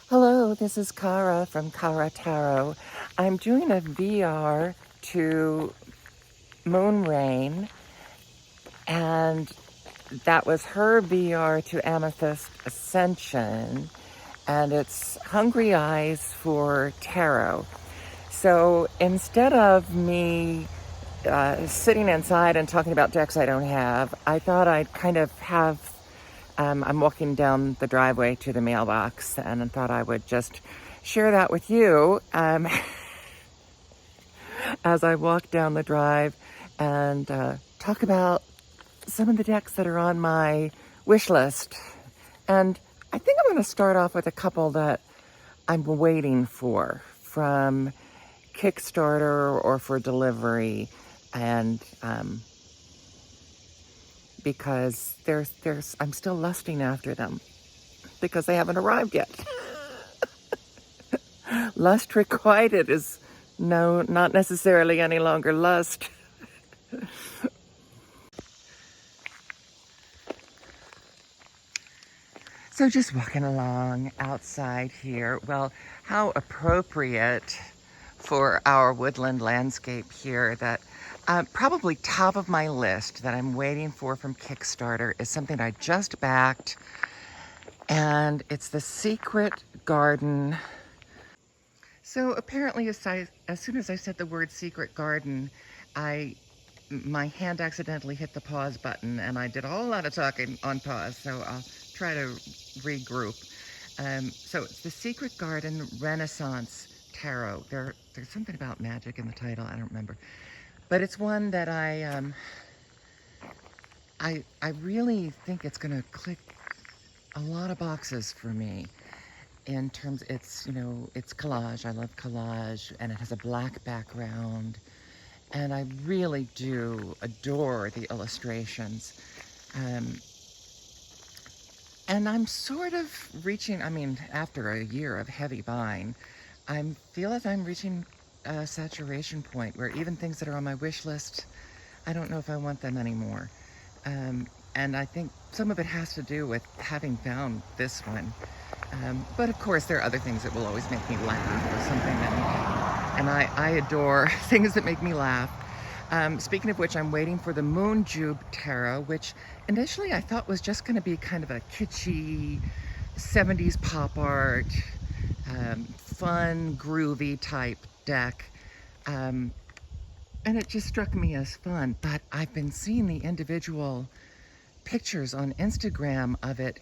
Hello, this is Kara from Kara Tarot. I'm doing a VR to Moon Rain, and that was her VR to Amethyst Ascension, and it's Hungry Eyes for Tarot. So instead of me sitting inside and talking about decks I don't have, I thought I'd kind of have I'm walking down the driveway to the mailbox, and I thought I would just share that with you as I walk down the drive and talk about some of the decks that are on my wish list. And I think I'm going to start off with a couple that I'm waiting for from Kickstarter or for delivery, and because I'm still lusting after them because they haven't arrived yet. Lust requited is not necessarily any longer lust. So just walking along outside here. Well, how appropriate for our woodland landscape here that probably top of my list that I'm waiting for from Kickstarter is something I just backed, and it's the Secret Garden. So apparently as soon as I said the word Secret Garden, my hand accidentally hit the pause button, and I did a whole lot of talking on pause, so I'll try to regroup. So it's the Secret Garden Renaissance Tarot. There's something about magic in the title, I don't remember. But it's one that I really think it's going to click a lot of boxes for me. In terms, it's collage. I love collage, and it has a black background. And I really do adore the illustrations. And I'm sort of reaching, after a year of heavy buying, I feel as I'm reaching a saturation point where even things that are on my wish list, I don't know if I want them anymore. And I think some of it has to do with having found this one. But of course, there are other things that will always make me laugh, or something that, and I adore things that make me laugh. Speaking of which, I'm waiting for the Moon Jube Tarot, which initially I thought was just going to be kind of a kitschy 70s pop art, fun, groovy type deck. And it just struck me as fun. But I've been seeing the individual pictures on Instagram of it,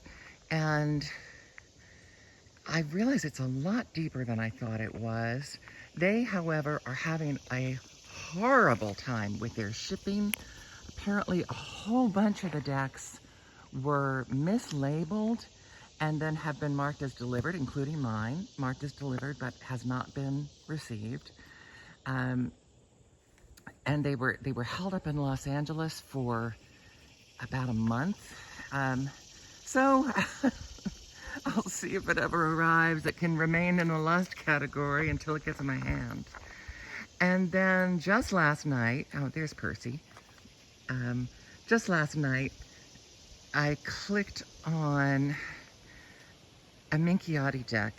and I realize it's a lot deeper than I thought it was. They, however, are having a horrible time with their shipping. Apparently, a whole bunch of the decks were mislabeled and then have been marked as delivered, including mine, marked as delivered, but has not been received. And they were held up in Los Angeles for about a month. So I'll see if it ever arrives. It can remain in the lust category until it gets in my hand. And then just last night, oh, there's Percy. Just last night, I clicked on a Minchiati deck,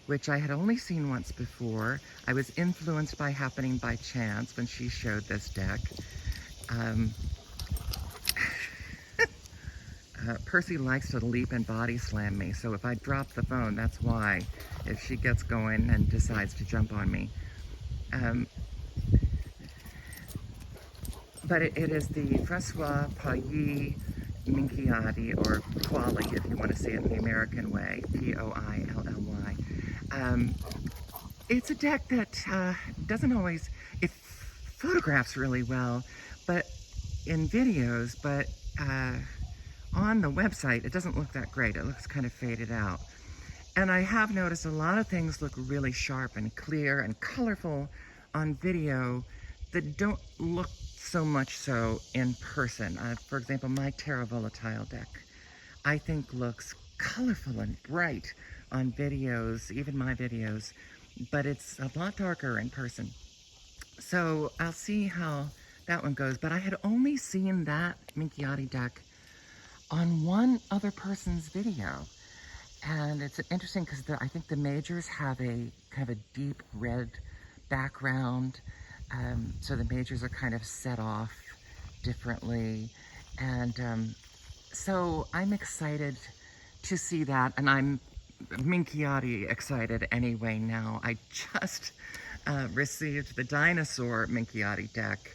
which I had only seen once before. I was influenced by Happening by Chance when she showed this deck. Percy likes to leap and body slam me, so if I drop the phone, that's why, if she gets going and decides to jump on me. But it is the Francois Pailly Minchiati, or Quali if you want to say it the American way, P-O-I-L-L-Y. It's a deck that doesn't always, it photographs really well, but in videos, but on the website, it doesn't look that great. It looks kind of faded out. And I have noticed a lot of things look really sharp and clear and colorful on video that don't look so much so in person. For example, my Terra Volatile deck, I think looks colorful and bright on videos, even my videos, but it's a lot darker in person. So I'll see how that one goes. But I had only seen that Minchiati deck on one other person's video. And it's interesting because I think the majors have a kind of a deep red background. So the majors are kind of set off differently. And so I'm excited to see that, and I'm Minchiati excited anyway now. I just received the dinosaur Minchiati deck,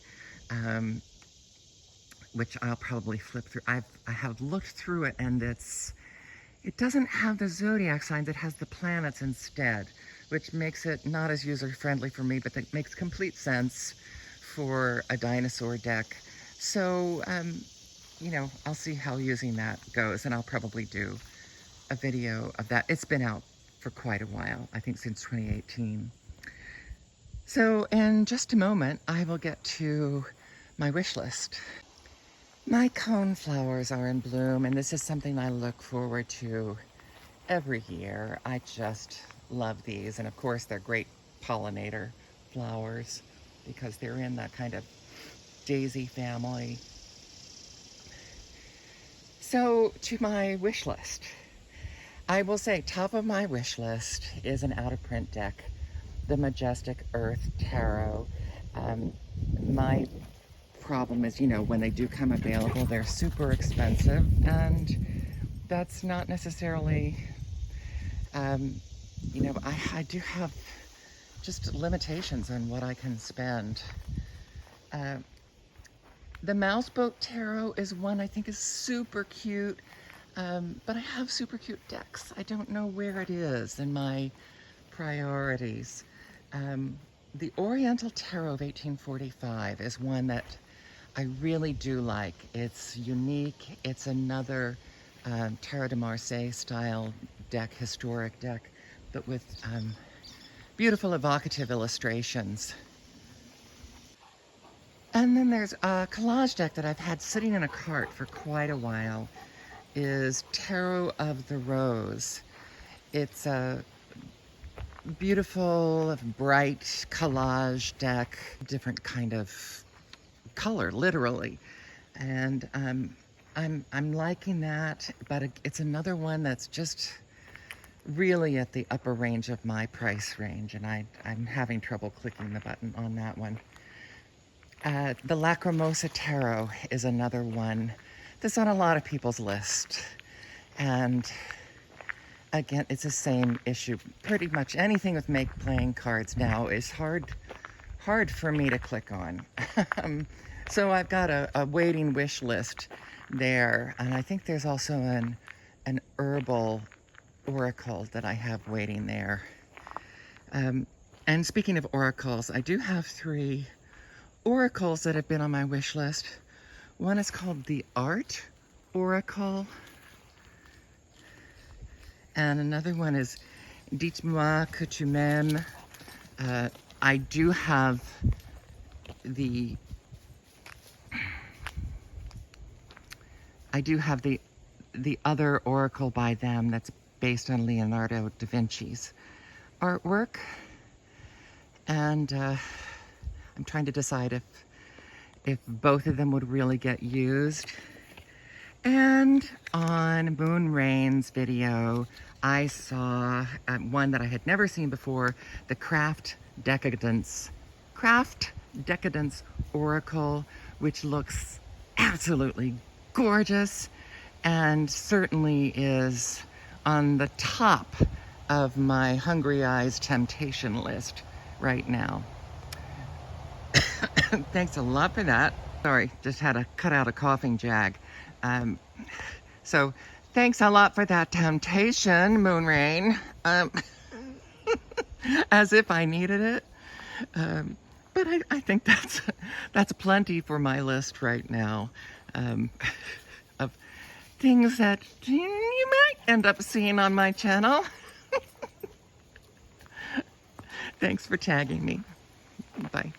which I'll probably flip through. I have looked through it, and it doesn't have the zodiac signs, it has the planets instead, which makes it not as user-friendly for me, but that makes complete sense for a dinosaur deck. So, you know, I'll see how using that goes, and I'll probably do a video of that. It's been out for quite a while, I think since 2018. So in just a moment, I will get to my wish list. My coneflowers are in bloom, and this is something I look forward to every year. I just love these, and of course they're great pollinator flowers because they're in that kind of daisy family. So to my wish list. I will say top of my wish list is an out-of-print deck, the Majestic Earth Tarot. My problem is, you know, when they do come available, they're super expensive, and that's not necessarily, you know, I do have just limitations on what I can spend. The Mouseboat Tarot is one I think is super cute, but I have super cute decks. I don't know where it is in my priorities. The Oriental Tarot of 1845 is one that I really do like. It's unique. It's another Tarot de Marseille style deck, historic deck, but with beautiful evocative illustrations. And then there's a collage deck that I've had sitting in a cart for quite a while, is Tarot of the Rose. It's a beautiful, bright collage deck, different kind of color, literally. And I'm liking that, but it's another one that's just really at the upper range of my price range, and I'm having trouble clicking the button on that one. The Lacrimosa Tarot is another one that's on a lot of people's list. And again, it's the same issue. Pretty much anything with playing cards now is hard for me to click on. So I've got a waiting wish list there. And I think there's also an herbal oracle that I have waiting there. And speaking of oracles, I do have 3 oracles that have been on my wish list. One is called the Art Oracle, and another one is Dites-moi que tu m'aimes. I do have the other oracle by them that's based on Leonardo da Vinci's artwork, and I'm trying to decide if both of them would really get used. And on Moon Rain's video, I saw one that I had never seen before, the Craft Decadence Oracle, which looks absolutely gorgeous and certainly is on the top of my Hungry Eyes temptation list right now. Thanks a lot for that. Sorry, just had to cut out a coughing jag. So thanks a lot for that temptation, Moon Rain. As if I needed it. But I think that's plenty for my list right now, of things that you might end up seeing on my channel. Thanks for tagging me. Bye.